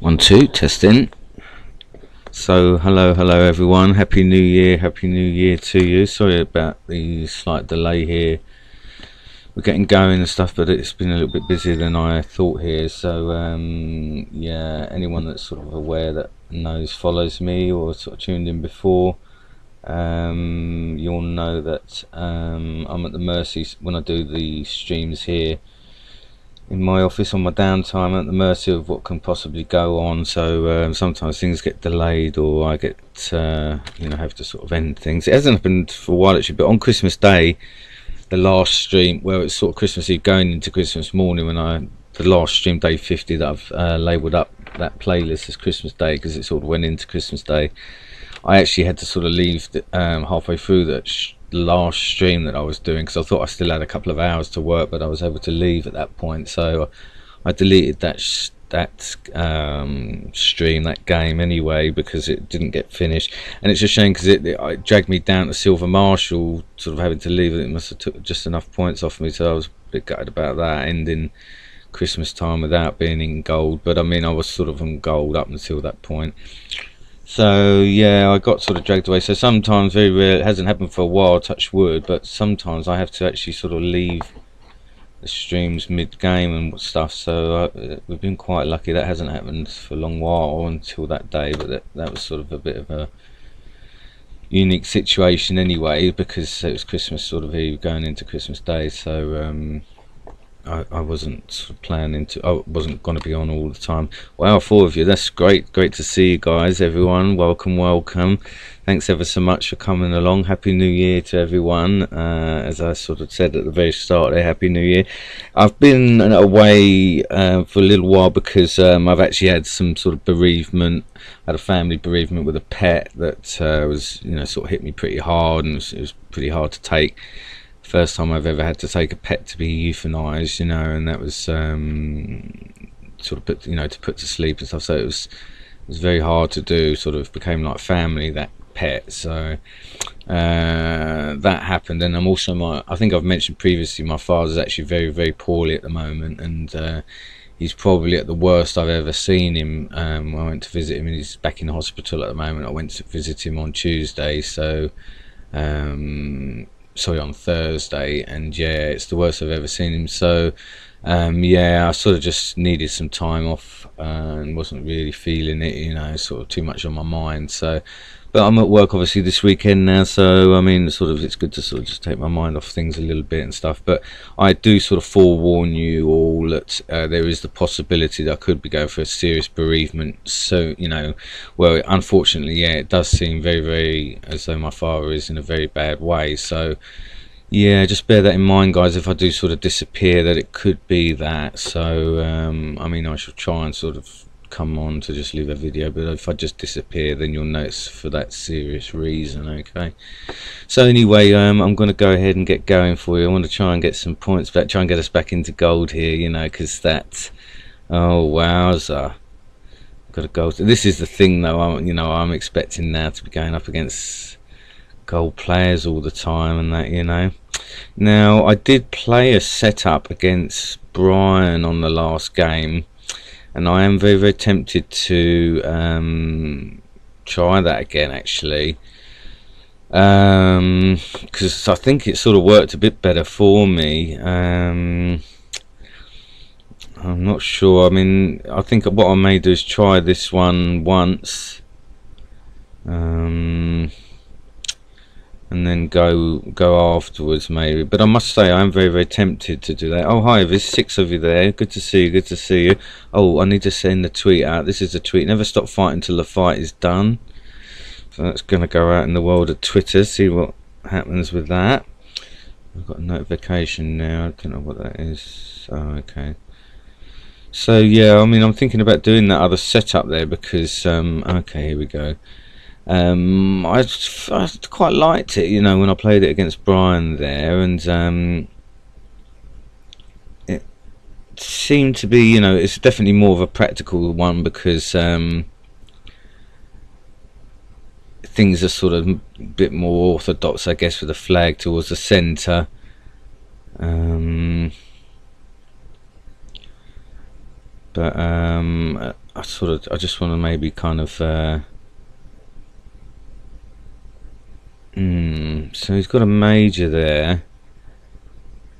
1 2 testing. So hello everyone, happy new year to you. Sorry about the slight delay here, we're getting going and stuff, but it's been a little bit busier than I thought here. So yeah, anyone that's sort of aware, that follows me or sort of tuned in before, you'll know that I'm at the mercy when I do the streams here in my office on my downtime, at the mercy of what can possibly go on. So sometimes things get delayed, or I get have to sort of end things. It hasn't happened for a while actually, but on Christmas Day, the last stream, well, it's sort of Christmas Eve going into Christmas morning, when the last stream, day 50, that I've labelled up that playlist as Christmas Day, because it sort of went into Christmas Day. I actually had to sort of leave halfway through that last stream that I was doing, because I thought I still had a couple of hours to work, but I was able to leave at that point. So I deleted that stream, that game anyway, because it didn't get finished. And it's a shame, because it dragged me down to Silver Marshal, sort of having to leave it. It must have took just enough points off me, so I was a bit gutted about that, ending Christmas time without being in gold. But I mean, I was sort of on gold up until that point. So yeah, I got sort of dragged away. So sometimes, very rare, it hasn't happened for a while, touch wood, but sometimes I have to actually sort of leave the streams mid-game and stuff. So we've been quite lucky that hasn't happened for a long while until that day. But that was sort of a bit of a unique situation anyway, because it was Christmas sort of Eve going into Christmas Day. So I wasn't sort of planning to, I wasn't going to be on all the time. Wow, 4 of you, that's great to see you guys, everyone. Welcome, thanks ever so much for coming along. Happy New Year to everyone. As I sort of said at the very start there, Happy New Year. I've been away for a little while, because I've actually had some sort of bereavement. I had a family bereavement with a pet that was, sort of hit me pretty hard, and it was pretty hard to take. First time I've ever had to take a pet to be euthanized, and that was sort of put, to put to sleep and stuff. So it was very hard to do. Sort of became like family, that pet. So that happened. And I'm also, I think I've mentioned previously, my father's actually very poorly at the moment, and he's probably at the worst I've ever seen him. I went to visit him, and he's back in hospital at the moment. I went to visit him on Tuesday, so sorry, on Thursday, and yeah, it's the worst I've ever seen him. So yeah, I sort of just needed some time off, and wasn't really feeling it, sort of too much on my mind. So, but I'm at work obviously this weekend now, so I mean, sort of, it's good to sort of just take my mind off things a little bit and stuff. But I do sort of forewarn you all that there is the possibility that I could be going for a serious bereavement. So well, unfortunately, yeah, it does seem very as though my father is in a very bad way. So yeah, just bear that in mind, guys, if I do sort of disappear, that it could be that. So I mean, I shall try and sort of come on to just leave a video, but if I just disappear, then you'll know it's for that serious reason. Okay, so anyway, I'm going to go ahead and get going for you. I want to try and get some points back, try and get us back into gold here, because that, oh wowza, got a gold. This is the thing though, I'm expecting now to be going up against gold players all the time, and that, now I did play a setup against Brian on the last game, and I am very tempted to try that again, actually, because I think it sort of worked a bit better for me. I'm not sure. I mean, I think what I may do is try this one once, and then go afterwards maybe. But I must say, I am very tempted to do that. Oh hi, there's 6 of you there, good to see you. Oh, I need to send the tweet out. This is the tweet: never stop fighting till the fight is done. So that's going to go out in the world of Twitter, see what happens with that. I've got a notification now, I don't know what that is. Oh, okay. So yeah, I mean, I'm thinking about doing that other setup there, because okay, here we go. I quite liked it, when I played it against Brian there, and it seemed to be, it's definitely more of a practical one, because things are sort of a bit more orthodox, I guess, with the flag towards the centre. But I just want to maybe kind of so he's got a major there.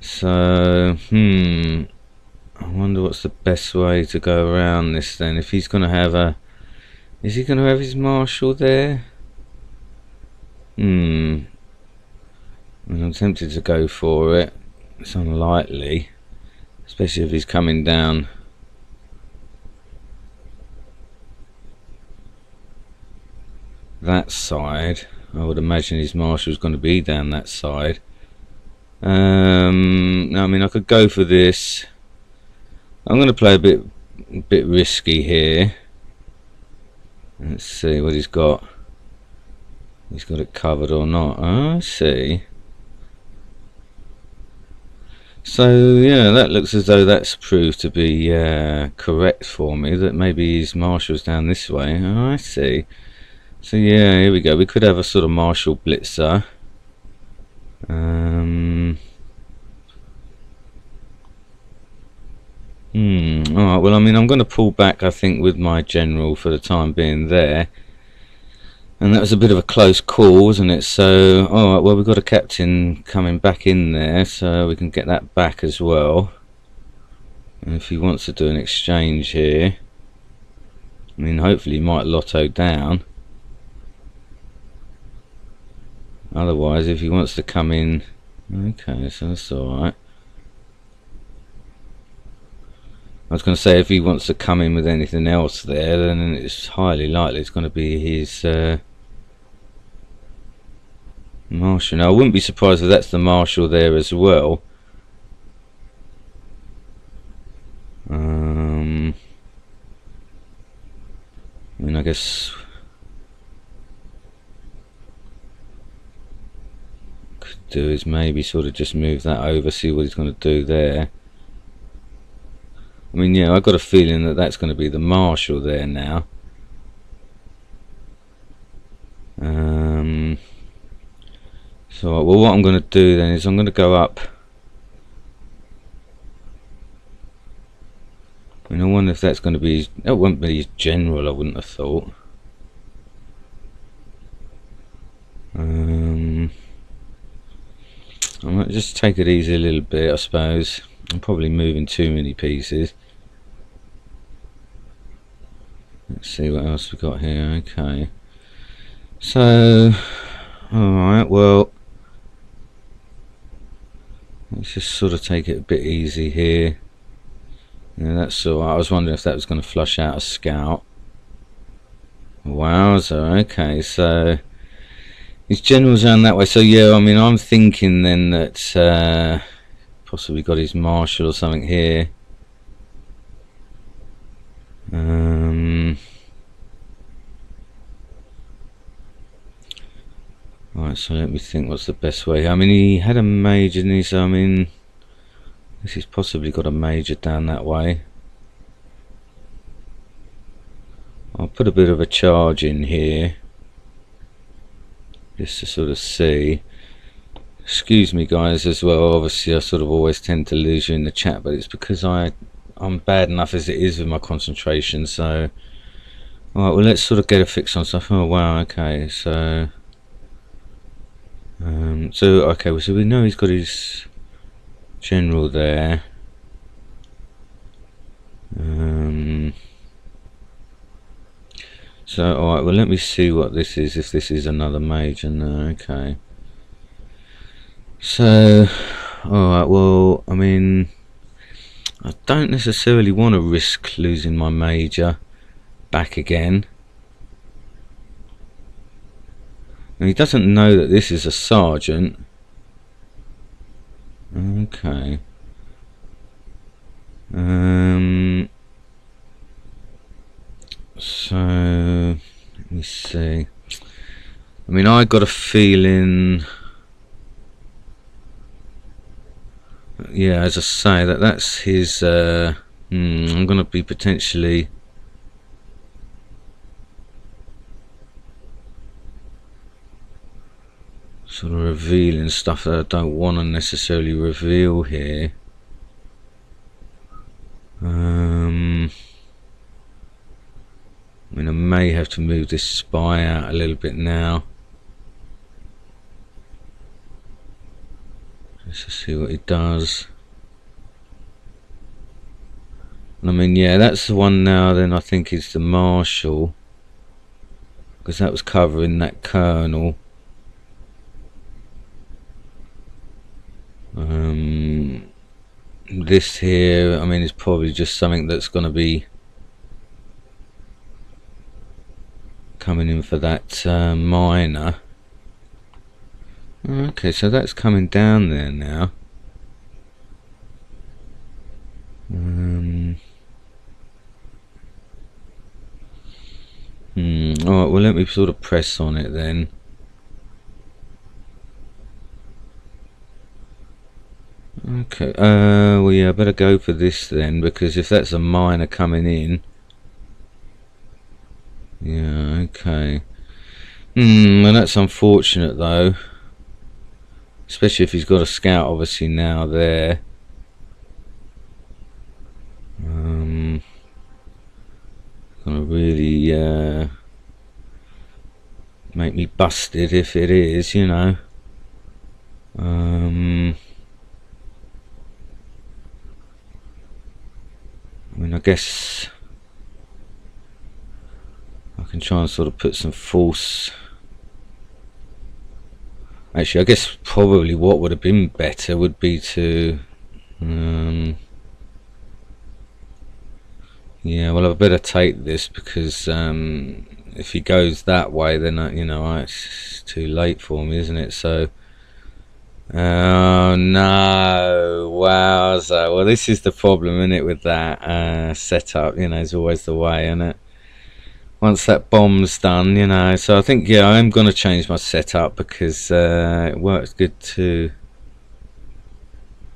So I wonder what's the best way to go around this then. If he's going to have a, is he going to have his marshal there? I'm tempted to go for it. It's unlikely, especially if he's coming down that side. I would imagine his marshal's going to be down that side. I mean, I could go for this. I'm going to play a bit risky here. Let's see what he's got. He's got it covered or not. Oh, I see. So yeah, that looks as though that's proved to be correct for me. That maybe his marshal's down this way. Oh, I see. So yeah, here we go. We could have a sort of marshal blitzer. Alright, well, I mean, I'm going to pull back, I think, with my general for the time being there. And that was a bit of a close call, wasn't it? So, alright, well, we've got a captain coming back in there, so we can get that back as well. And if he wants to do an exchange here, I mean, hopefully he might lotto down. Otherwise, if he wants to come in, okay, so that's alright. I was going to say, if he wants to come in with anything else there, then it's highly likely it's going to be his marshal. Now, I wouldn't be surprised if that's the marshal there as well. I mean, I guess could do is maybe sort of just move that over, see what he's going to do there. I mean, yeah, I've got a feeling that that's going to be the marshal there now. So, well, what I'm going to do then is I'm going to go up. I mean, I wonder if that's going to be, that won't be his general, I wouldn't have thought. I might just take it easy a little bit, I suppose. I'm probably moving too many pieces. Let's see what else we've got here. Okay. So, alright, well, let's just sort of take it a bit easy here. Yeah, that's alright. I was wondering if that was going to flush out a scout. Wowza, okay, so his general's around that way. So yeah, I mean, I'm thinking then that possibly got his marshal or something here. Right, so let me think what's the best way. I mean, he had a major in his, I mean, this he's possibly got a major down that way. I'll put a bit of a charge in here just to sort of see. Excuse me guys as well, obviously I sort of always tend to lose you in the chat, but it's because I'm bad enough as it is with my concentration. So alright, well, let's sort of get a fix on stuff. Oh wow, okay, so okay, well, so we know he's got his general there. So alright, well, let me see what this is, if this is another major. No, okay. So alright, well, I mean, I don't necessarily want to risk losing my major back again. And he doesn't know that this is a sergeant. Okay. So let me see. I mean, I got a feeling, yeah, as I say, that's his. I'm going to be potentially sort of revealing stuff that I don't want to necessarily reveal here. have to move this spy out a little bit now, just to see what it does. I mean, yeah, that's the one now. Then I think is the Marshall, because that was covering that kernel. This here, I mean, is probably just something that's going to be coming in for that miner. Okay, so that's coming down there now. Alright, well, let me sort of press on it then. Okay, well, yeah, I better go for this then, because if that's a miner coming in. Yeah, okay. Well, that's unfortunate though, especially if he's got a scout obviously now there. Gonna really make me busted if it is, you know. I mean, I guess I can try and sort of put some force. Actually, I guess probably what would have been better would be to yeah, well, I better take this, because if he goes that way, then you know, it's too late for me, isn't it? So oh no, wowza. Well, this is the problem, isn't it, with that setup, you know, is always the way, isn't it? Once that bomb's done, you know. So I think, yeah, I am going to change my setup, because it works good to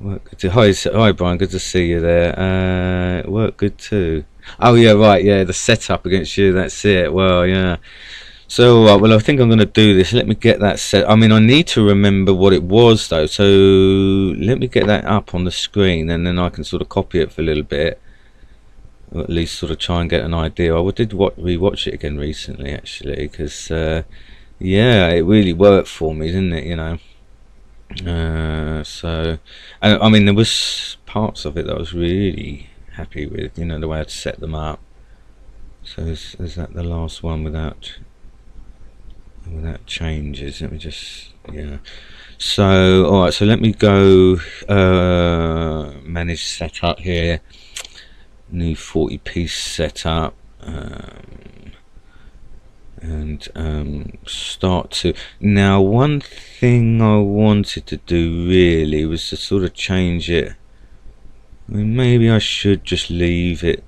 hi Brian, good to see you there. It worked good too. Oh yeah, right, yeah, the setup against you, that's it. Well, yeah. So well, I think I'm going to do this. Let me get that set. I mean, I need to remember what it was though, so let me get that up on the screen, and then I can sort of copy it for a little bit, or at least sort of try and get an idea. I did rewatch it again recently, actually, because yeah, it really worked for me, didn't it, you know. So I mean, there was parts of it that I was really happy with, you know, the way I'd set them up. So is that the last one without changes? Let me just, yeah. So alright, so let me go manage setup here, new 40-piece setup, and start to. Now, one thing I wanted to do really was to sort of change it. I mean, maybe I should just leave it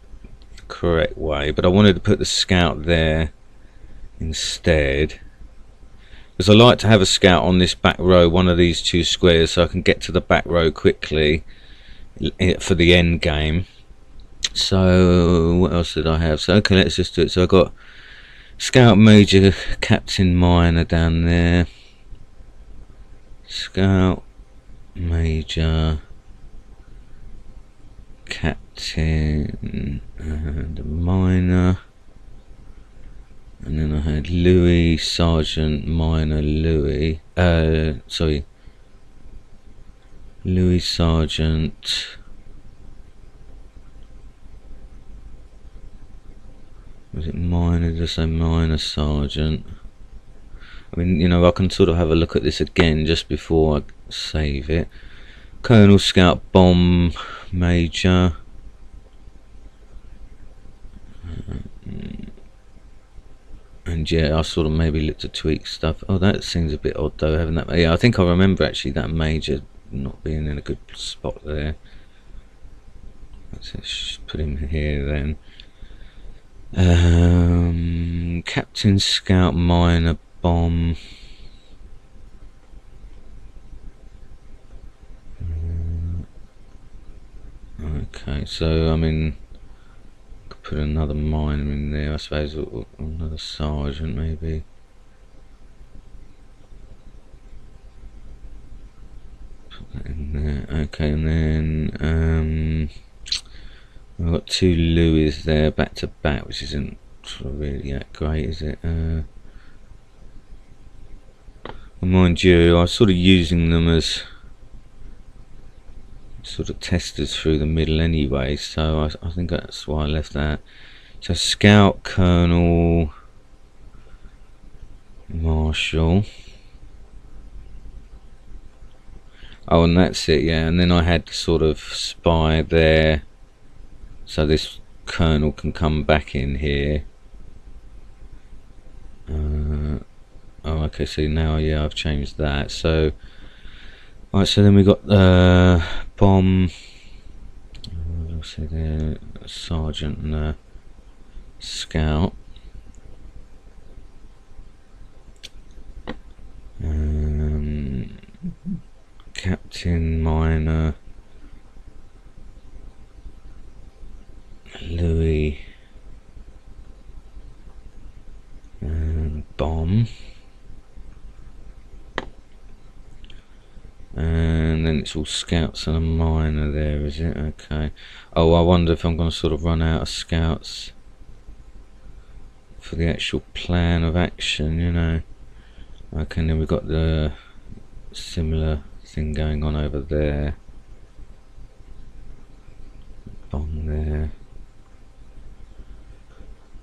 the correct way, but I wanted to put the scout there instead, because I like to have a scout on this back row, one of these two squares, so I can get to the back row quickly for the end game. So what else did I have? So okay, let's just do it. So I got Scout, Major, Captain, Minor down there. Scout, Major, Captain, and Minor. And then I had Louis, Sergeant, Minor, Louis. Sorry. Louis, Sergeant. Was it Minor? Did I say Minor, Sergeant? I mean, you know, I can sort of have a look at this again just before I save it. Colonel, Scout, Bomb, Major. And yeah, I sort of maybe looked to tweak stuff. Oh, that seems a bit odd though, having that. Yeah, I think I remember actually that Major not being in a good spot there. Let's just put him here then. Captain, Scout, Minor, Bomb. Okay, so I mean, could put another Minor in there, I suppose, or another Sergeant maybe. Put that in there. Okay, and then I've got two Louis there back to back, which isn't not really that great, is it? Mind you, I was sort of using them as sort of testers through the middle anyway, so I think that's why I left that. So Scout, Colonel, Marshal. Oh, and that's it, yeah. And then I had sort of Spy there, so this Colonel can come back in here. Oh, okay, so now, yeah, I've changed that. So, right, so then we got the Bomb, I'll say the Sergeant and the Scout. Captain, Minor, Louis, and Bomb. And then it's all Scouts and a Minor there, is it? Okay. Oh, I wonder if I'm going to sort of run out of Scouts for the actual plan of action, you know. Okay, and then we've got the similar thing going on over there. Bomb there.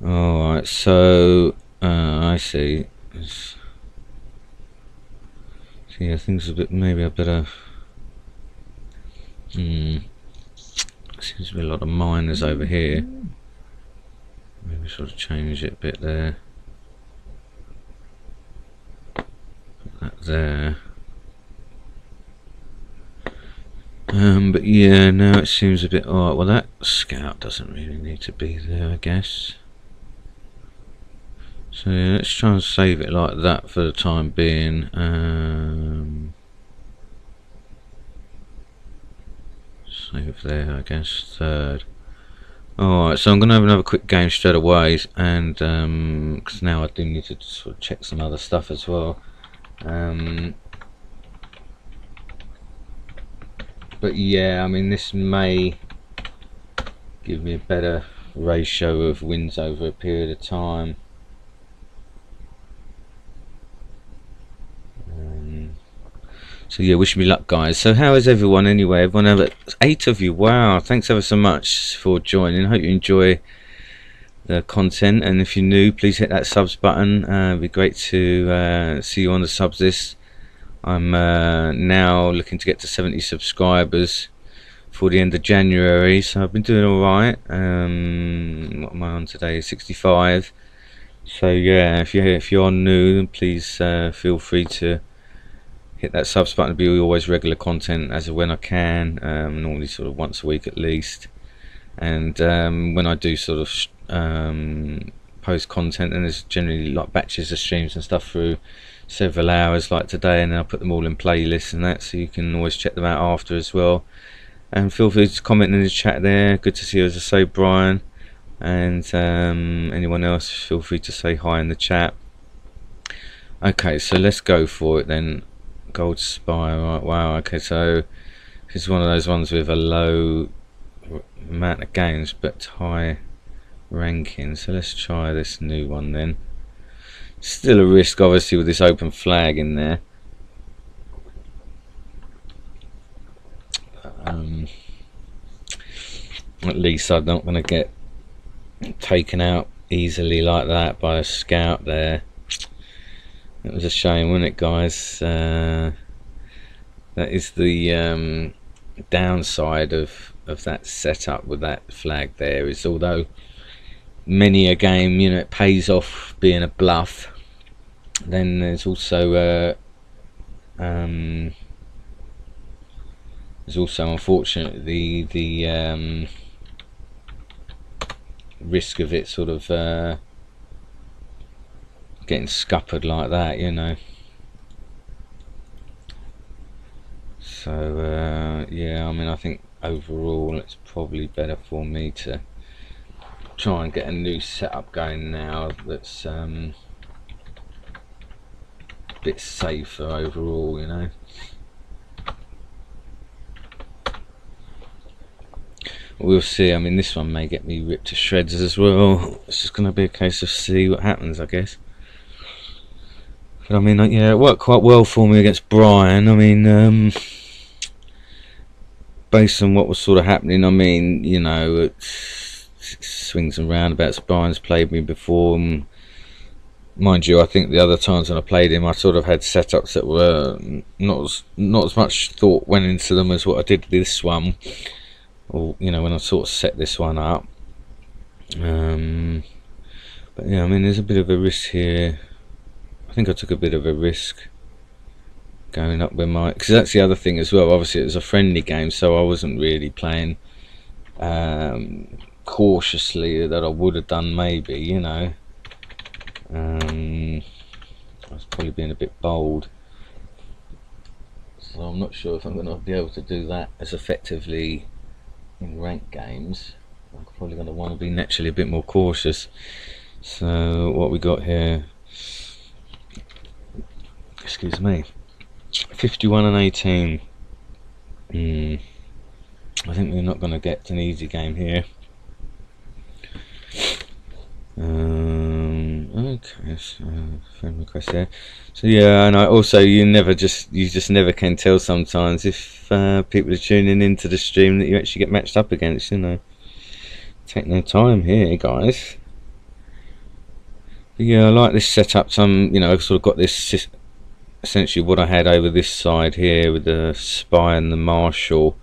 Alright, so I see. So yeah, things a bit, maybe I better seems to be a lot of miners over here. Maybe sort of change it a bit there. Put that there. But yeah, now it seems a bit alright. Well, that Scout doesn't really need to be there, I guess. So yeah, let's try and save it like that for the time being. Save there, I guess. Third. Alright, so I'm going to have another quick game straight away, and because now I do need to sort of check some other stuff as well. But yeah, I mean, this may give me a better ratio of wins over a period of time. So yeah, wish me luck, guys. So how is everyone anyway? Everyone have 8 of you. Wow, thanks ever so much for joining. Hope you enjoy the content, and if you're new, please hit that subs button. It'd be great to see you on the subs list. I'm now looking to get to 70 subscribers for the end of January, so I've been doing alright. What am I on today? 65. So yeah, if you're new, then please feel free to hit that subs button. To be always regular content as of when I can, normally sort of once a week at least. And when I do sort of post content, and there's generally like batches of streams and stuff through several hours like today, and then I'll put them all in playlists and that, so you can always check them out after as well. And feel free to comment in the chat there. Good to see you, as I say, Brian, and anyone else, feel free to say hi in the chat. Okay, so let's go for it then. Gold Spy, right? Wow, okay, so this is one of those ones with a low amount of games but high ranking, so let's try this new one then. Still a risk obviously with this open flag in there, at least I'm not going to get taken out easily like that by a Scout there. It was a shame, wasn't it, guys? That is the downside of that setup with that flag there, is although many a game, you know, it pays off being a bluff, then there's also unfortunately the risk of it sort of getting scuppered like that, you know. So yeah, I mean, I think overall it's probably better for me to try and get a new setup going now that's a bit safer overall, you know. We'll see. I mean, this one may get me ripped to shreds as well. It's just going to be a case of see what happens, I guess. But I mean, yeah, it worked quite well for me against Brian. I mean, based on what was sort of happening, I mean, you know, it swings and roundabouts. Brian's played me before, and mind you, I think the other times when I played him, I sort of had setups that were not as much thought went into them as what I did this one, or you know, when I sort of set this one up. But yeah, I mean, there's a bit of a risk here. I think I took a bit of a risk going up with my, because that's the other thing as well. Obviously, it was a friendly game, so I wasn't really playing cautiously that I would have done, maybe, you know. I was probably being a bit bold, so I'm not sure if I'm going to be able to do that as effectively in ranked games. I'm probably going to want to be naturally a bit more cautious. So what we got here, excuse me, 51 and 18. I think we're not going to get an easy game here. Okay, so friend request there. So yeah, and I also, you just never can tell sometimes if people are tuning into the stream that you actually get matched up against, you know. Take no time here, guys. But yeah, I like this setup. Some, you know, I've sort of got this, essentially what I had over this side here with the spy and the marshal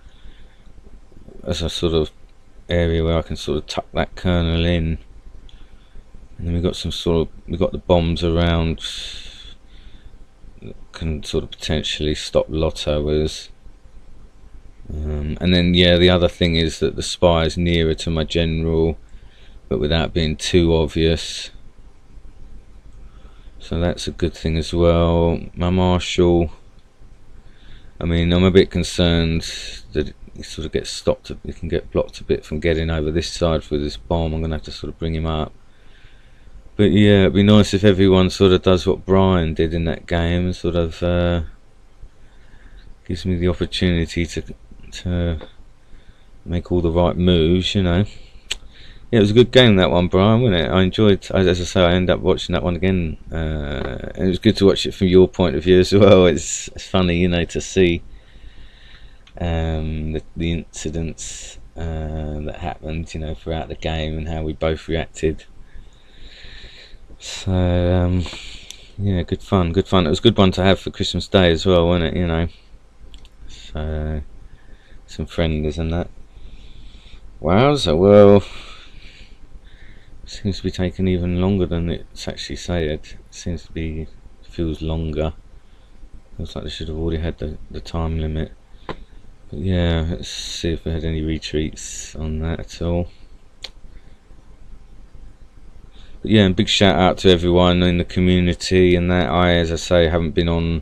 as a sort of area where I can sort of tuck that kernel in. And then we've got some sort of, we've got the bombs around that can sort of potentially stop lottoers. And then yeah, the other thing is that the spy is nearer to my general, but without being too obvious. So that's a good thing as well. My marshal, I mean, I'm a bit concerned that he sort of gets stopped, he can get blocked a bit from getting over this side with this bomb. I'm going to have to sort of bring him up. But yeah, it'd be nice if everyone sort of does what Brian did in that game, sort of gives me the opportunity to make all the right moves, you know. Yeah, it was a good game, that one, Brian, wasn't it? I enjoyed, as I say, I ended up watching that one again, and it was good to watch it from your point of view as well. It's funny, you know, to see the incidents that happened, you know, throughout the game and how we both reacted. So yeah, good fun. It was a good one to have for Christmas Day as well, wasn't it, you know. So some friendlies and that. Wow, so well, seems to be taking even longer than it's actually said. It seems to be, feels longer. Looks like they should have already had the time limit. But yeah, let's see if we had any retreats on that at all. But yeah, and big shout out to everyone in the community and that. As I say, haven't been on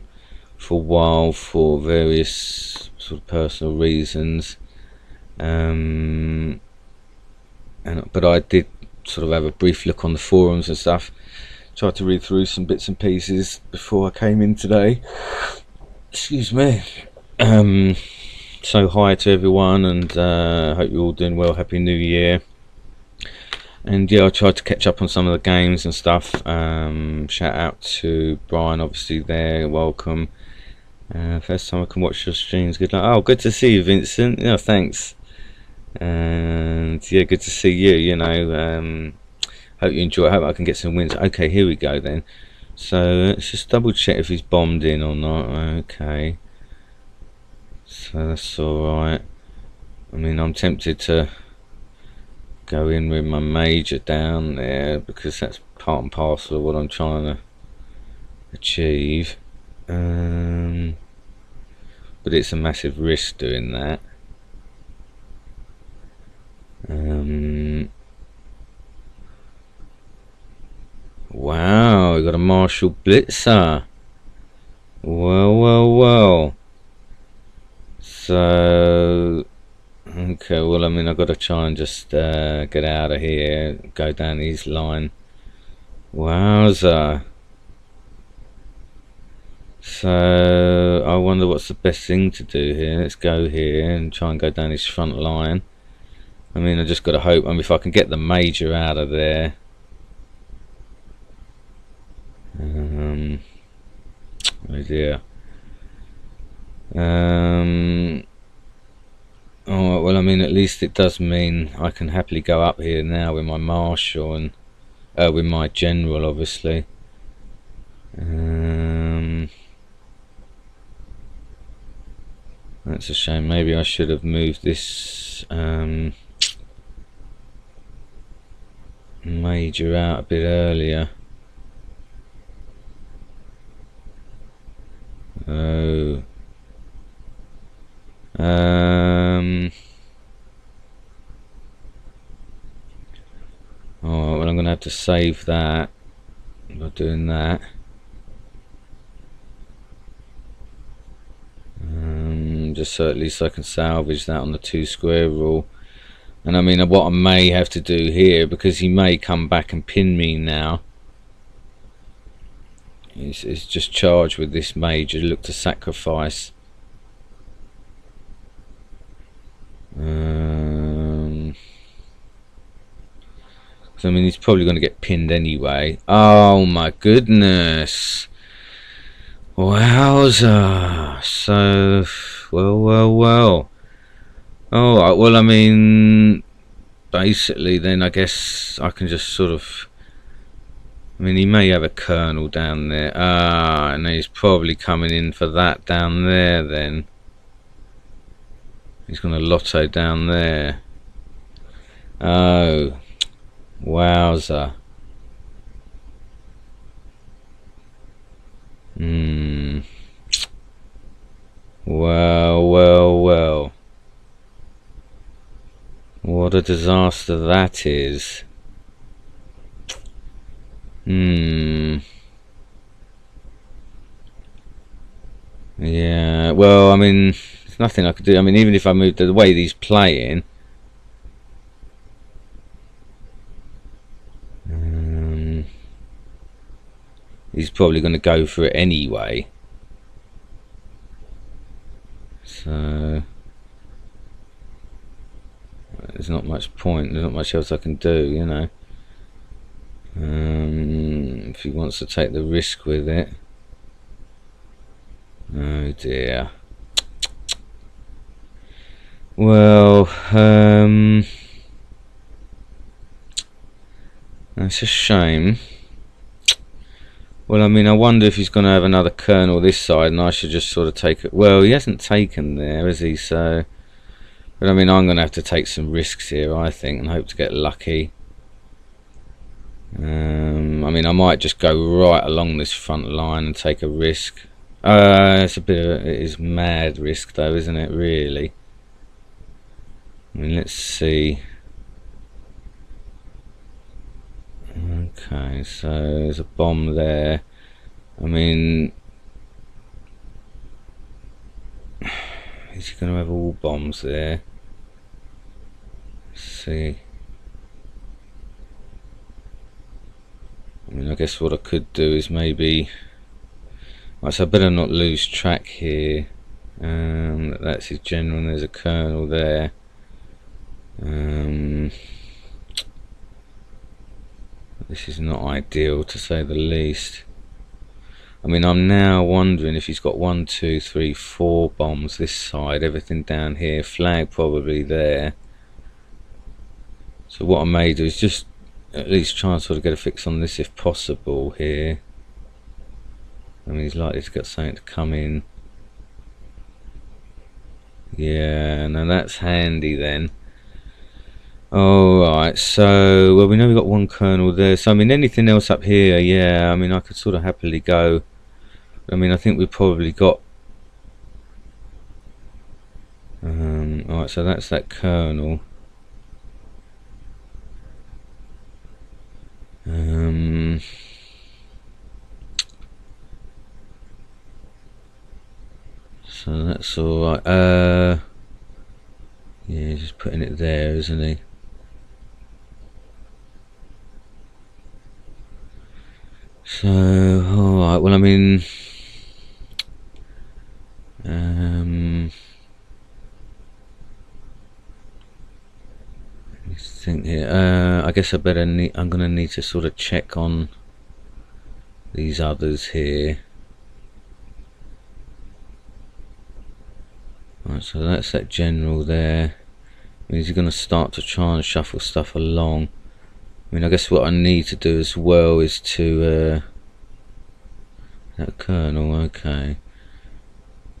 for a while for various sort of personal reasons. But I did sort of have a brief look on the forums and stuff. Tried to read through some bits and pieces before I came in today. Excuse me. So hi to everyone, and hope you're all doing well. Happy New Year. And yeah, I tried to catch up on some of the games and stuff. Shout out to Brian, obviously there, welcome. First time I can watch your streams, good luck. Oh, good to see you, Vincent. Yeah, thanks. And yeah, good to see you, you know. Hope you enjoy it. Hope I can get some wins. Okay, here we go then. So let's just double check if he's bombed in or not. Okay, so that's alright. I mean, I'm tempted to go in with my major down there because that's part and parcel of what I'm trying to achieve. But it's a massive risk doing that. Wow, we got a Marshall Blitzer. Well. So okay, well, I mean, I've got to try and just get out of here, go down his line. Wowza. So I wonder what's the best thing to do here. Let's go here and try and go down his front line. I mean, I just got to hope. I mean, if I can get the major out of there. Oh dear. Oh well, I mean, at least it does mean I can happily go up here now with my marshal and with my general, obviously. That's a shame. Maybe I should have moved this major out a bit earlier. Oh. Oh well, I'm gonna have to save that by doing that. Just so at least I can salvage that on the 2 square rule. And I mean, what I may have to do here, because he may come back and pin me now, is just charge with this major, look to sacrifice. So I mean, he's probably going to get pinned anyway. Oh my goodness. Wowza. So, well. Alright, well, I mean, basically then I guess I can just sort of, I mean, he may have a colonel down there. And he's probably coming in for that down there then. He's going to lotto down there. Oh, wowza. Well. What a disaster that is. Yeah, well, I mean, there's nothing I could do. I mean, even if I moved the way he's playing, he's probably going to go for it anyway. So there's not much point. There's not much else I can do, you know. If he wants to take the risk with it. Oh dear. Well, that's a shame. Well, I mean, I wonder if he's going to have another colonel this side, and I should just sort of take it. Well, he hasn't taken there, has he? So, but I mean, I'm going to have to take some risks here, I think, and hope to get lucky. I mean, I might just go right along this front line and take a risk. It's a bit of it is mad risk, though, isn't it? Really. I mean, let's see. Okay, so there's a bomb there. I mean, is he going to have all bombs there? Let's see. I mean, I guess what I could do is maybe. Right, so I better not lose track here. That's his general, and there's a colonel there. This is not ideal, to say the least. I mean, I'm now wondering if he's got 1, 2, 3, 4 bombs this side, everything down here, flag probably there. So what I may do is just at least try and sort of get a fix on this if possible here. I mean, he's likely to get something to come in. Yeah, now that's handy then. Alright, so, well, we know we've got 1 colonel there. So, I mean, anything else up here, yeah, I mean, I could sort of happily go. I mean, I think we've probably got... Alright, so that's that colonel. So that's alright. Yeah, just putting it there, isn't he? So, alright, well, I mean, guess I'm gonna need to sort of check on these others here. Right, so that's that general there. I mean, he's going to start to try and shuffle stuff along. I mean, I guess what I need to do as well is to that colonel. Okay,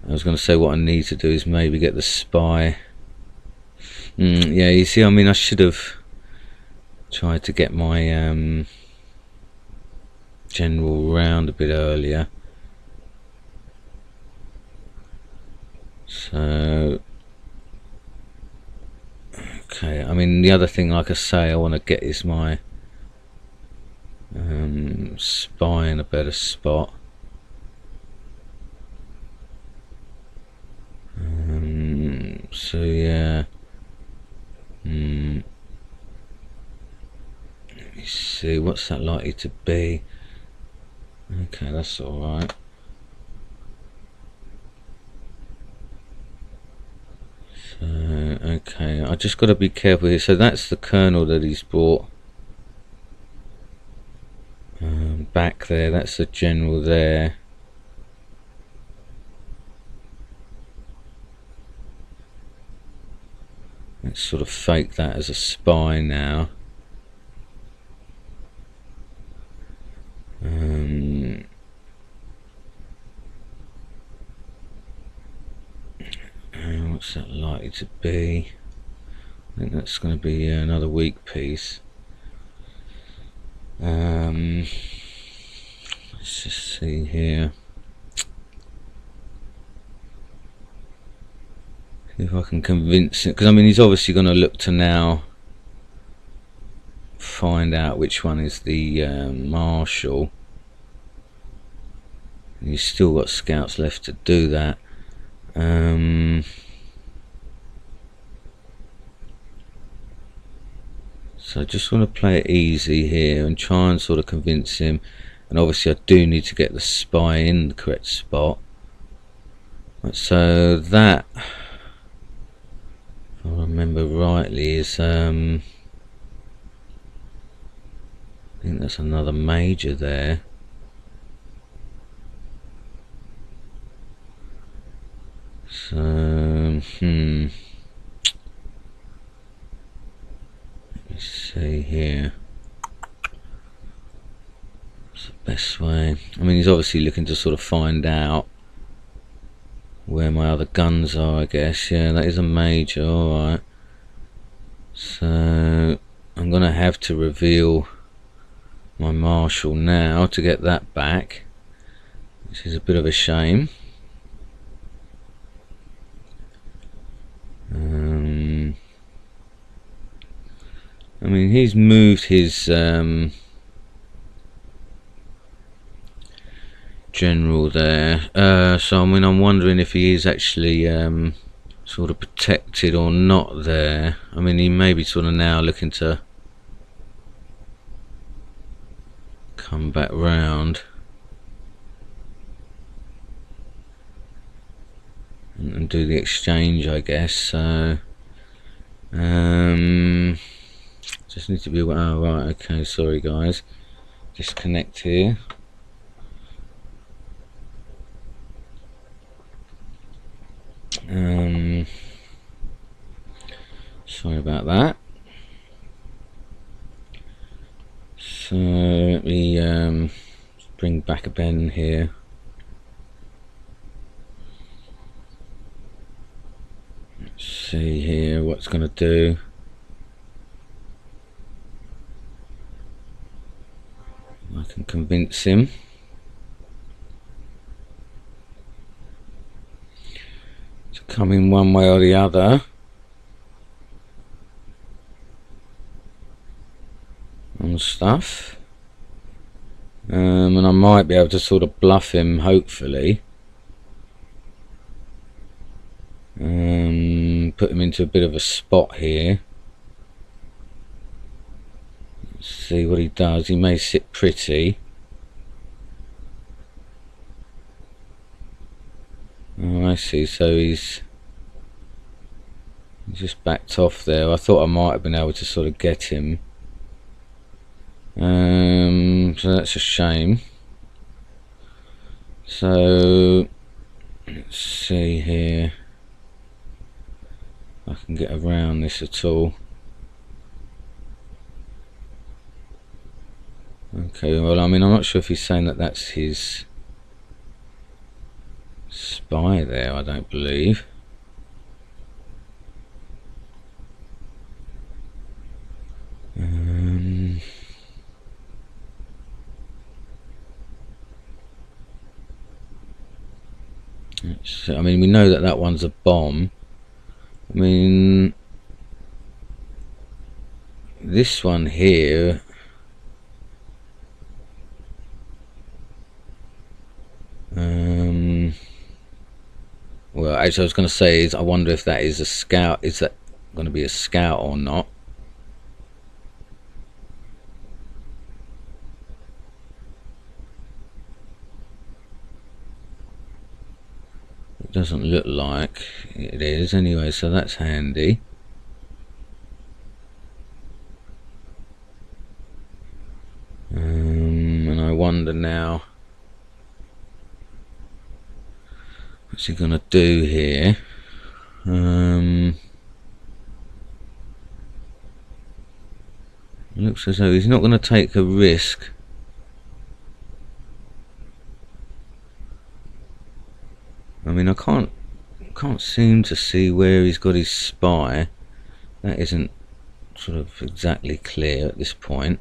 I was going to say what I need to do is maybe get the spy. Yeah, you see, I mean, I should have tried to get my general round a bit earlier. So, okay, I mean, the other thing, like I say, I want to get is my spy in a better spot. So yeah, let me see, what's that likely to be? Okay, that's alright. So, okay, I just got to be careful here. So that's the colonel that he's brought back there. That's the general there. Let's sort of fake that as a spy now. What's that likely to be? I think that's going to be another weak piece. Let's just see here. See if I can convince him, because I mean he's obviously going to look to now find out which one is the marshal. He's still got scouts left to do that. So I just want to play it easy here and try and sort of convince him. And obviously I do need to get the spy in the correct spot. So that, if I remember rightly, is I think that's another major there. So let's see here. What's the best way? I mean, he's obviously looking to sort of find out where my other guns are, I guess. Yeah, that is a major, alright. So I'm gonna have to reveal my marshal now to get that back, which is a bit of a shame. I mean, he's moved his general there, so I mean, I'm wondering if he is actually sort of protected or not there. I mean, he may be sort of now looking to come back round and do the exchange, I guess. So just need to be aware. Oh, right, okay, sorry guys, disconnect here. Sorry about that. So let me bring back a pen here. Let's see here what's going to do. I can convince him. To come in one way or the other. On stuff. And I might be able to sort of bluff him, hopefully. Put him into a bit of a spot here. Let's see what he does. He may sit pretty. Oh, I see. So he's just backed off there. I thought I might have been able to sort of get him. So that's a shame. So let's see here if I can get around this at all. Okay, well, I mean, I'm not sure if he's saying that that's his spy there, I don't believe. I mean, we know that that one's a bomb. I mean, this one here, well, actually I was going to say is I wonder if that is a scout. Is that going to be a scout or not? It doesn't look like it is anyway, so that's handy. And I wonder now, what's he gonna do here? Looks as though he's not going to take a risk. I mean, I can't seem to see where he's got his spy. That isn't sort of exactly clear at this point.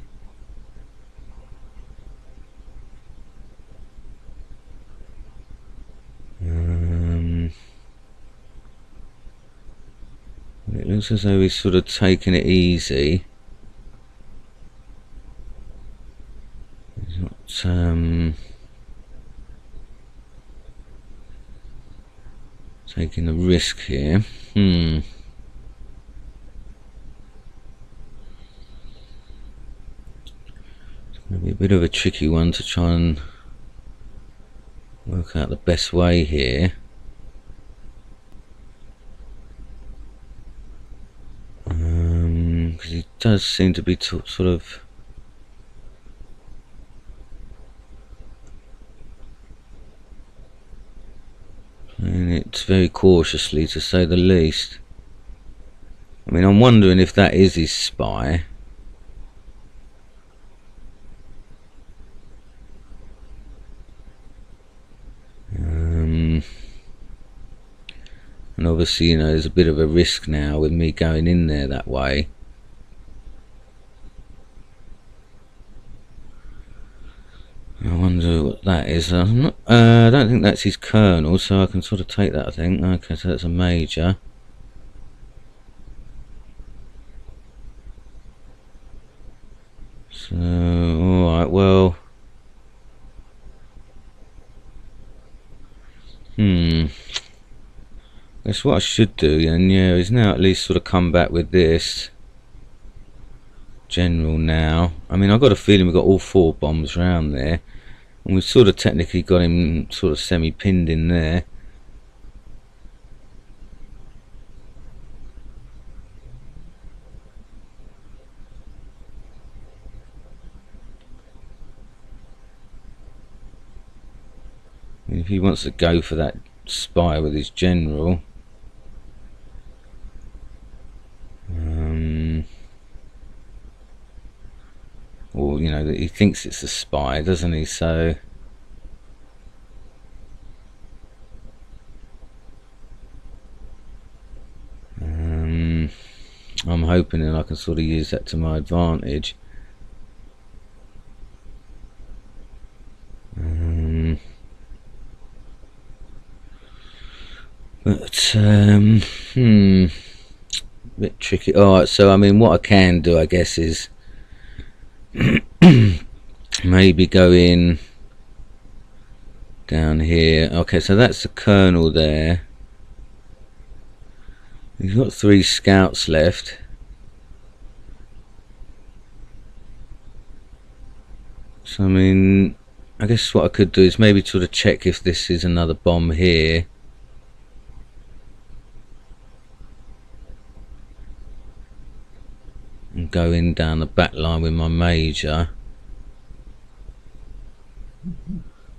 It looks as though he's sort of taking it easy. He's not taking a risk here. It's going to be a bit of a tricky one to try and work out the best way here. Because he does seem to be sort of playing it very cautiously, to say the least. I mean, I'm wondering if that is his spy. And obviously, you know, there's a bit of a risk now with me going in there that way. I wonder what that is. I don't think that's his colonel, so I can sort of take that, I think. Okay, so that's a major. So, alright, well. That's what I should do, and yeah, he's now at least sort of come back with this general now. I mean, I've got a feeling we've got all 4 bombs around there, and we've sort of technically got him sort of semi-pinned in there. I mean, if he wants to go for that spy with his general, or you know, that he thinks it's a spy, doesn't he? So I'm hoping that I can sort of use that to my advantage. But bit tricky. Alright, so I mean, what I can do, I guess, is maybe go in down here. Okay, so that's the colonel there. He's got 3 scouts left. So I mean, I guess what I could do is maybe sort of check if this is another bomb here. And go in down the back line with my major.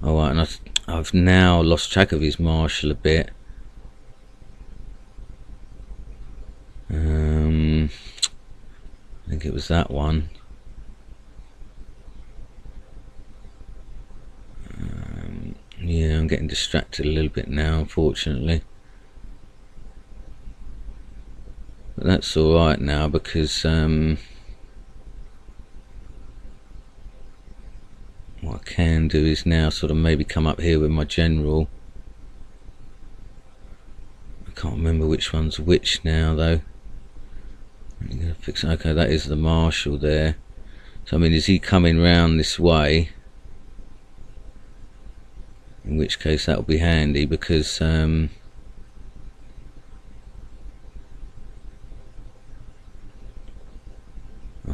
Alright, and I've now lost track of his marshal a bit. I think it was that one. Yeah, I'm getting distracted a little bit now, unfortunately. But that's alright now, because what I can do is now sort of maybe come up here with my general. I can't remember which one's which now though. I'm gonna fix it. Okay, that is the marshal there. So I mean, is he coming round this way? In which case that'll be handy, because I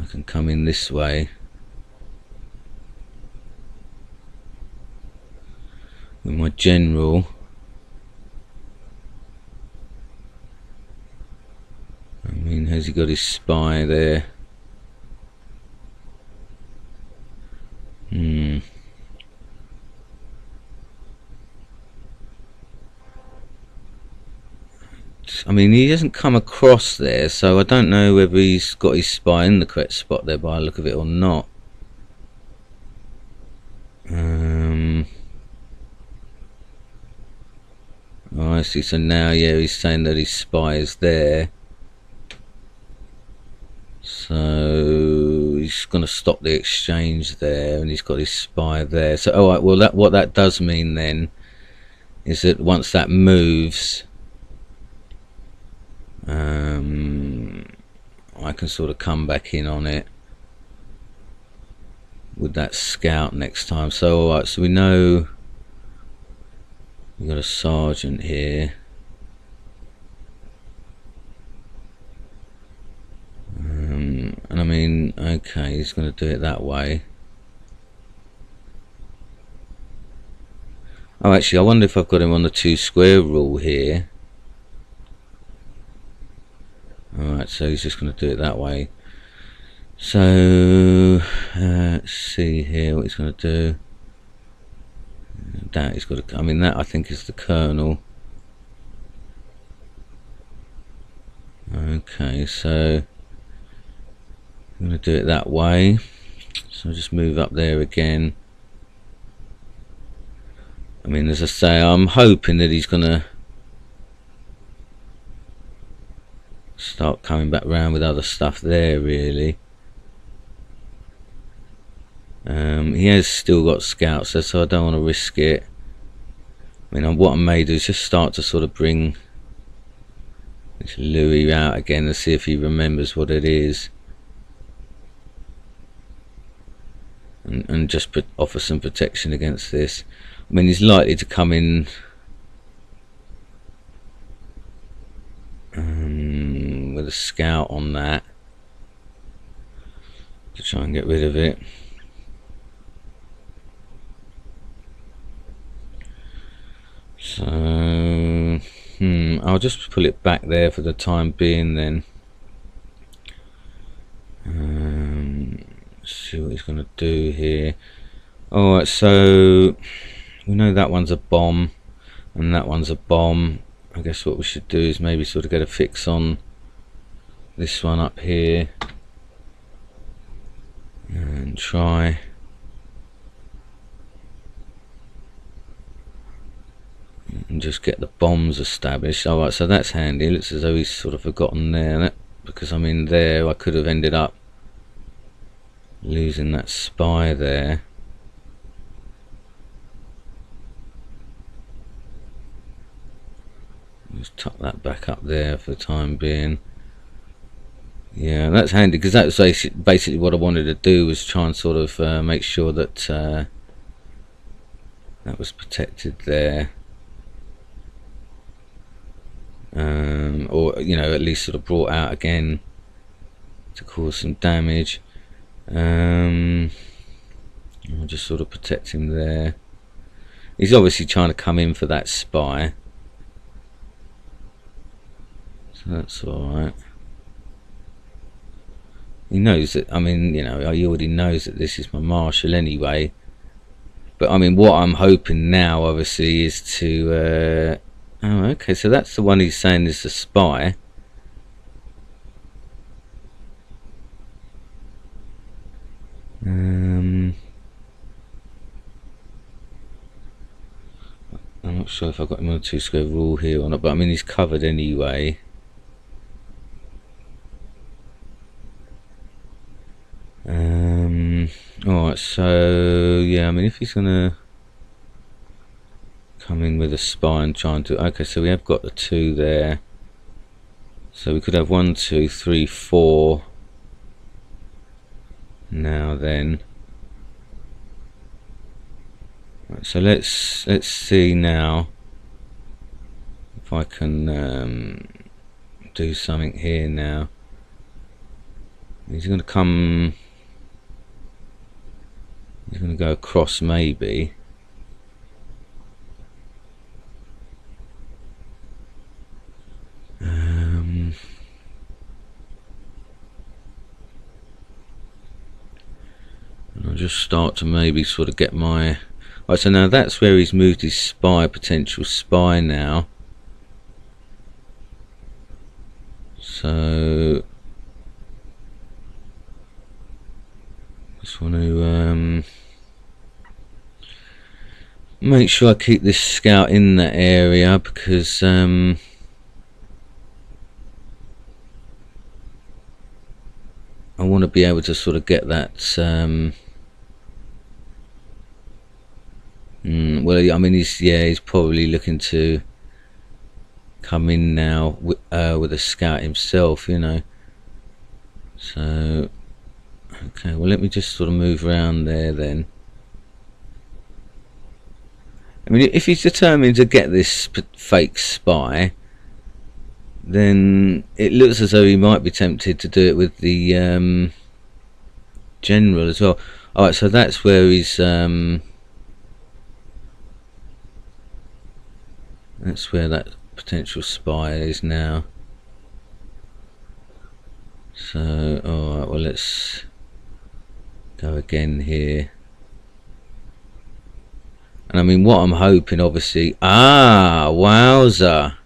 can come in this way with my general. I mean, has he got his spy there? I mean, he hasn't come across there, so I don't know whether he's got his spy in the correct spot there by the look of it or not. Oh, I see. So now, yeah, he's saying that his spy is there. So he's going to stop the exchange there, and he's got his spy there. So, all right. Well, what that does mean then is that once that moves, I can sort of come back in on it with that scout next time. So, all right. So we know we've got a sergeant here. And I mean, okay, he's going to do it that way. Oh, actually, I wonder if I've got him on the 2 square rule here. Alright, so he's just going to do it that way. So, let's see here what he's going to do. That he's got to, I mean, that I think is the colonel. Okay, so I'm going to do it that way. So I'll just move up there again. I mean, as I say, I'm hoping that he's going to start coming back round with other stuff there, really. He has still got scouts there, so I don't want to risk it. I mean, what I may do is just start to sort of bring this Louis out again and see if he remembers what it is. And just offer some protection against this. I mean, he's likely to come in with a scout on that to try and get rid of it. So I'll just pull it back there for the time being then. Let's see what he's going to do here. Alright, so we know that one's a bomb and that one's a bomb. I guess what we should do is maybe sort of get a fix on this one up here and try and just get the bombs established. Alright, so that's handy. It looks as though he's sort of forgotten there, because I mean, there I could have ended up losing that spy there. Just tuck that back up there for the time being. Yeah, that's handy, because that was basically what I wanted to do, was try and sort of make sure that that was protected there. Or, you know, at least sort of brought out again to cause some damage. I'll just sort of protect him there. He's obviously trying to come in for that spy, so that's alright. He knows that, I mean, you know, he already knows that this is my marshal anyway. But I mean, what I'm hoping now, obviously, is to. Oh, okay. So that's the one he's saying is the spy. I'm not sure if I've got him on a 2 square rule here or not, but I mean, he's covered anyway. Alright, so yeah, I mean, if he's gonna come in with a spy and try and do. Okay, so we have got the 2 there. So we could have 1, 2, 3, 4. Now then. Right, so let's see now if I can do something here now. He's going to come. He's going to go across maybe. And I'll just start to maybe sort of get my. Right, so now that's where he's moved his spy, potential spy now. So just want to make sure I keep this scout in that area, because I want to be able to sort of get that well, I mean, he's probably looking to come in now with a scout himself, you know. So okay, well, let me just sort of move around there then. I mean, if he's determined to get this fake spy, then it looks as though he might be tempted to do it with the general as well. Alright, so that's where he's that's where that potential spy is now. So alright, well, let's go again here. And I mean, what I'm hoping, obviously, wowza.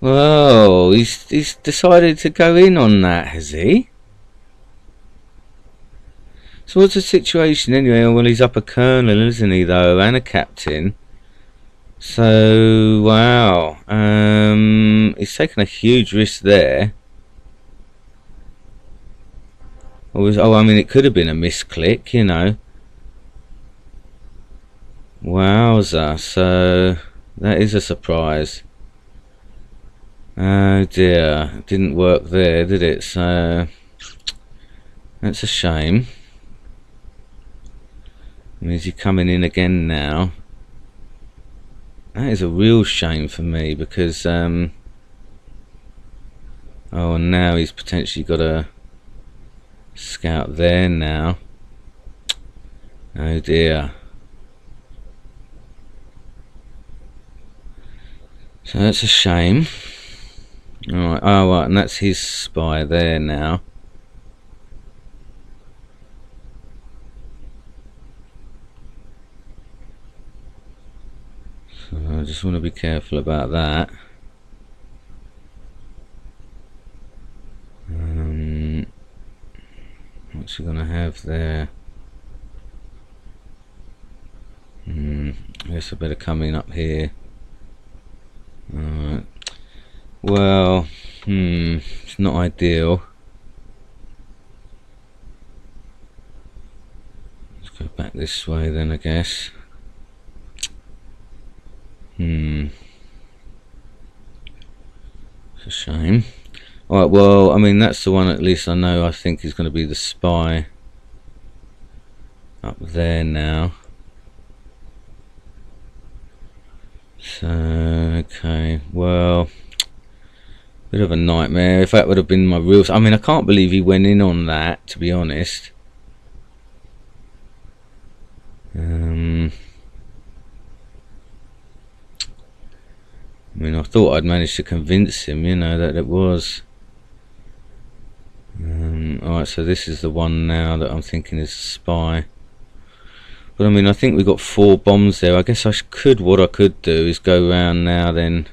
Whoa, he's decided to go in on that, has he? So what's the situation anyway? Well, he's up a colonel, isn't he, though, and a captain. So wow, he's taken a huge risk there. Oh, I mean, it could have been a misclick, you know. Wowza, so that is a surprise. Oh dear, it didn't work there, did it? So that's a shame. I mean, is he coming in again now? That is a real shame for me, because oh, and now he's potentially got a scout there now. Oh dear. So that's a shame. Alright, oh right, and that's his spy there now. So I just want to be careful about that. What's he gonna have there? I guess I better come in up here. Alright. Well, it's not ideal. Let's go back this way then, I guess. It's a shame. Alright, well, I mean, that's the one at least I know I think is going to be the spy up there now. So, okay, well, bit of a nightmare. If that would have been my real... I mean, I can't believe he went in on that, to be honest. I mean, I thought I'd managed to convince him, you know, that it was. Alright, so this is the one now that I'm thinking is a spy. But I mean, I think we've got 4 bombs there. I guess what I could do is go round now then.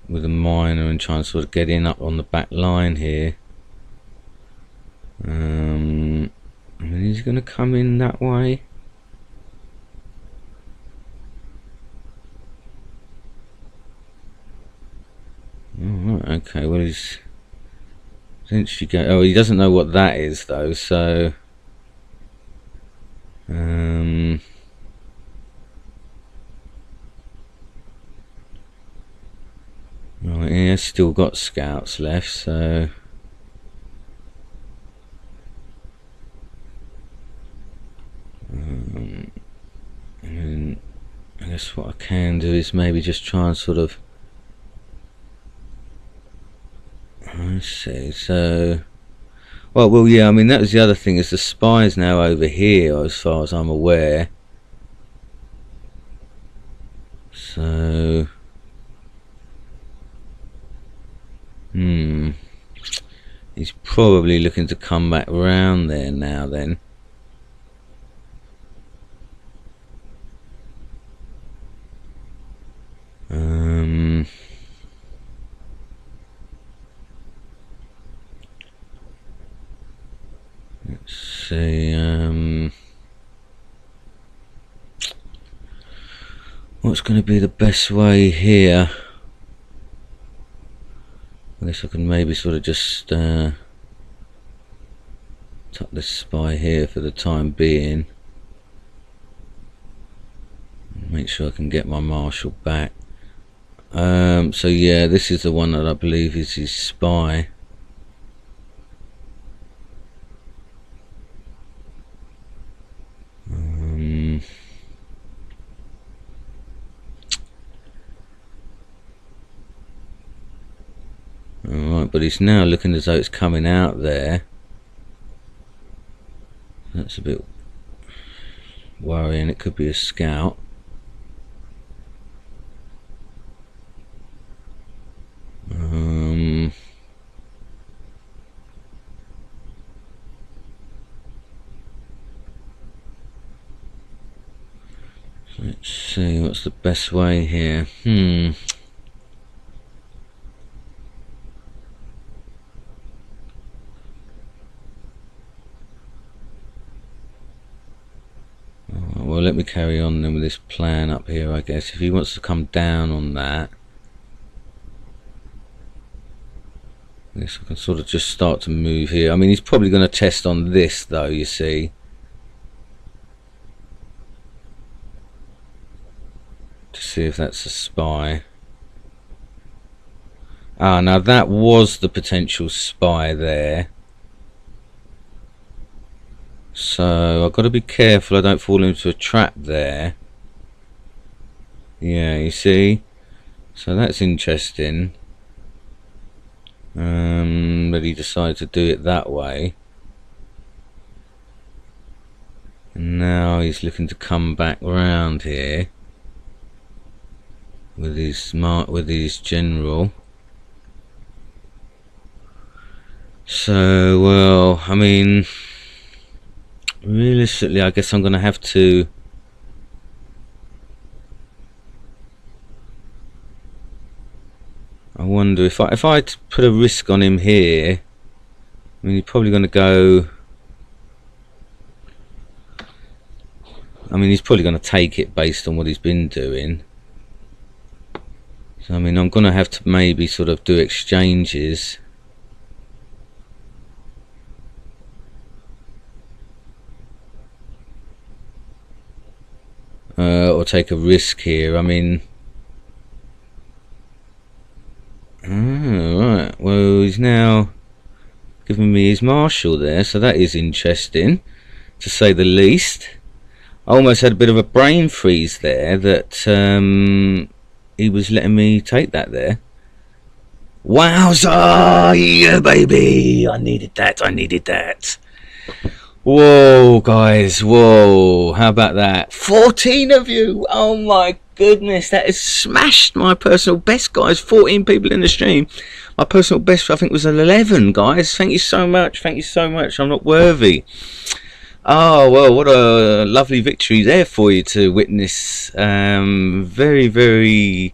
With a miner and try and sort of get in up on the back line here. I mean, he's going to come in that way. Alright, okay, well he's essentially going. Oh, he doesn't know what that is though, so right, he has still got scouts left, so and I guess what I can do is maybe just try and sort of, let's see, so well yeah, I mean that was the other thing, is the spy's now over here as far as I'm aware, so he's probably looking to come back round there now then. Let's see, what's going to be the best way here? I guess I can maybe sort of just tuck this spy here for the time being. Make sure I can get my marshal back. So yeah, this is the one that I believe is his spy. Alright, but he's now looking as though it's coming out there. That's a bit worrying. It could be a scout. Let's see, what's the best way here? Well, let me carry on then with this plan up here, I guess. If he wants to come down on that, I guess I can sort of just start to move here. I mean, he's probably going to test on this though, you see, to see if that's a spy. Ah, now that was the potential spy there. So I've got to be careful I don't fall into a trap there. Yeah, you see, so that's interesting. But he decided to do it that way, and now he's looking to come back round here with his general. So, well, I mean, realistically, I guess I'm going to have to. I wonder if I put a risk on him here. I mean, he's probably going to go. I mean, he's probably going to take it based on what he's been doing. So, I mean, I'm going to have to maybe sort of do exchanges. Or take a risk here. I mean, right. Well, he's now giving me his marshal there, so that is interesting, to say the least. I almost had a bit of a brain freeze there that he was letting me take that there. Wowza! Yeah, baby! I needed that. I needed that. Whoa, guys, whoa, how about that? 14 of you! Oh my goodness, that has smashed my personal best, guys. 14 people in the stream. My personal best, I think, was 11, guys. Thank you so much. Thank you so much. I'm not worthy. Oh, well, what a lovely victory there for you to witness. Very, very,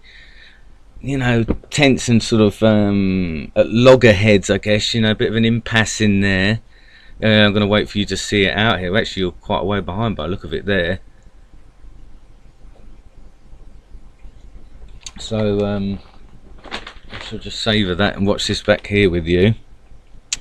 you know, tense and sort of at loggerheads, I guess. You know, a bit of an impasse in there. I'm going to wait for you to see it out here. Actually, you're quite a way behind by the look of it there. So, I shall just savour that and watch this back here with you.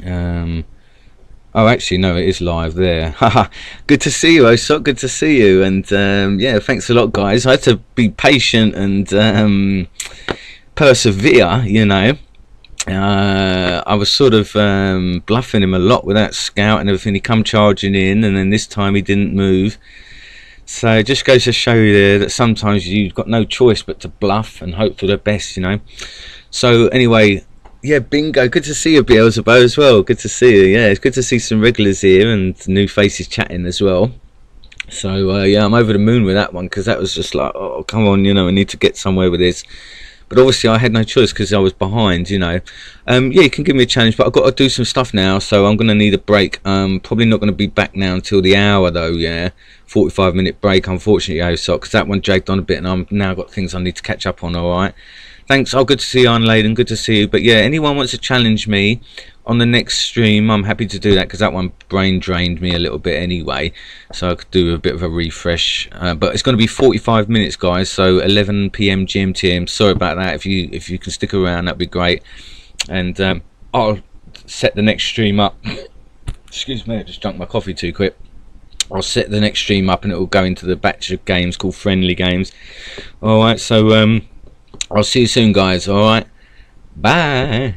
Oh, actually, no, it is live there. Haha, good to see you, Osok. Good to see you. And yeah, thanks a lot, guys. I had to be patient and persevere, you know. I was sort of bluffing him a lot with that scout and everything. He come charging in, and then this time he didn't move. So it just goes to show you there that sometimes you've got no choice but to bluff and hope for the best, you know. So anyway, yeah, bingo. Good to see you, Beelzebub, as well. Good to see you. Yeah, it's good to see some regulars here and new faces chatting as well. So yeah, I'm over the moon with that one, because that was just like, oh, come on, you know, I need to get somewhere with this. But obviously I had no choice because I was behind, you know. Yeah, you can give me a challenge, but I've got to do some stuff now, so I'm going to need a break. Probably not going to be back now until the hour, though, yeah. 45-minute break, unfortunately, Osok, because that one dragged on a bit, and I've now got things I need to catch up on, alright? Thanks. Oh, good to see you, Unladen. Good to see you. But yeah, anyone wants to challenge me on the next stream, I'm happy to do that, because that one brain drained me a little bit anyway, so I could do a bit of a refresh. But it's going to be 45 minutes, guys, so 11 PM GMT. Sorry about that. If you can stick around, that'd be great. And I'll set the next stream up. Excuse me, I just drank my coffee too quick. I'll set the next stream up, and it will go into the batch of games called Friendly Games. All right, so I'll see you soon, guys. All right, bye.